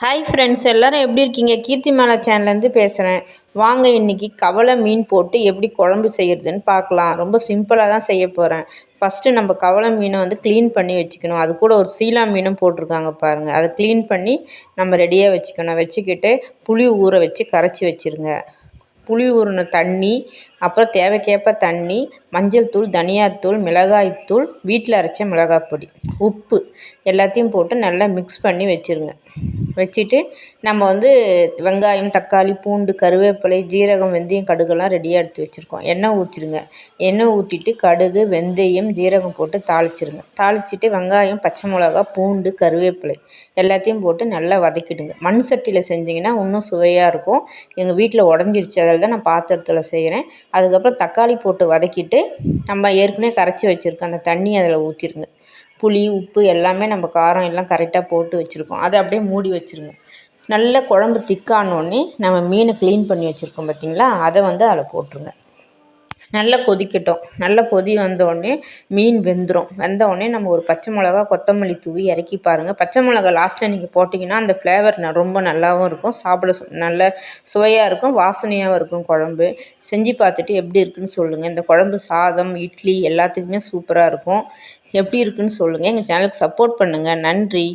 Hi friends, எல்லோரும் எப்படி இருக்கீங்க? கீர்த்திமாலா சேனல்லேருந்து பேசுகிறேன். வாங்க இன்றைக்கி கவலை மீன் போட்டு எப்படி குழம்பு செய்கிறதுன்னு பார்க்கலாம். ரொம்ப சிம்பிளாக தான் செய்ய போகிறேன். ஃபஸ்ட்டு நம்ம கவலை மீனை க்ளீன் பண்ணி வச்சுக்கணும். அது கூட ஒரு சீலா மீனும் போட்டிருக்காங்க பாருங்கள். அதை க்ளீன் பண்ணி நம்ம ரெடியாக வச்சுக்கிட்டு புளி ஊற வச்சு கரைச்சி வச்சுருங்க. புளி ஊறின தண்ணி, அப்புறம் தேவைக்கேற்ப தண்ணி, மஞ்சள் தூள், தனியாத்தூள், மிளகாய்த்தூள், வீட்டில் அரைச்ச மிளகாய் பொடி, உப்பு எல்லாத்தையும் போட்டு நல்லா மிக்ஸ் பண்ணி வச்சுருங்க. வச்சுட்டு நம்ம வெங்காயம், தக்காளி, பூண்டு, கருவேப்பிலை, ஜீரகம், வெந்தயம், கடுகெல்லாம் ரெடியாக எடுத்து வச்சுருக்கோம். எண்ணெய் ஊற்றிடுங்க. எண்ணெய் ஊற்றிட்டு கடுகு, வெந்தயம், ஜீரகம் போட்டு தாளிச்சிருங்க. தாளிச்சிட்டு வெங்காயம், பச்சை மிளகா, பூண்டு, கருவேப்பிலை எல்லாத்தையும் போட்டு நல்லா வதக்கிடுங்க. மண் சட்டியில் செஞ்சிங்கன்னா இன்னும் சுவையாக இருக்கும். எங்கள் வீட்டில் உடஞ்சிருச்சு, அதில் தான் நான் பாத்திரத்தில் செய்கிறேன். அதுக்கப்புறம் தக்காளி போட்டு வதக்கிட்டு நம்ம ஏற்கனவே கரைச்சி வச்சுருக்கோம் அந்த தண்ணி அதில் ஊற்றிடுங்க. புளி, உப்பு எல்லாமே நம்ம காரம் எல்லாம் கரெக்டாக போட்டு வச்சுருக்கோம். அதை அப்படியே மூடி வச்சுருங்க. நல்ல குழம்பு திக்கானோடனே நம்ம மீனை க்ளீன் பண்ணி வச்சுருக்கோம் பார்த்திங்களா, அதை அதில் போட்டுருங்க. நல்லா கொதிக்கட்டும். நல்லா கொதி வந்தோடனே மீன் வெந்தோடனே நம்ம ஒரு பச்சை மிளகா, கொத்தமல்லி தூவி இறக்கி பாருங்கள். பச்சை மிளகா லாஸ்ட்டில் நீங்கள் போட்டிங்கன்னா அந்த ஃப்ளேவர் ரொம்ப நல்லாவும் இருக்கும், சாப்பிட நல்ல சுவையாக இருக்கும், வாசனையாகவும் இருக்கும். குழம்பு செஞ்சு பார்த்துட்டு எப்படி இருக்குன்னு சொல்லுங்கள். இந்த குழம்பு சாதம், இட்லி எல்லாத்துக்குமே சூப்பராக இருக்கும். எப்படி இருக்குன்னு சொல்லுங்கள். எங்கள் சேனலுக்கு சப்போர்ட் பண்ணுங்கள். நன்றி.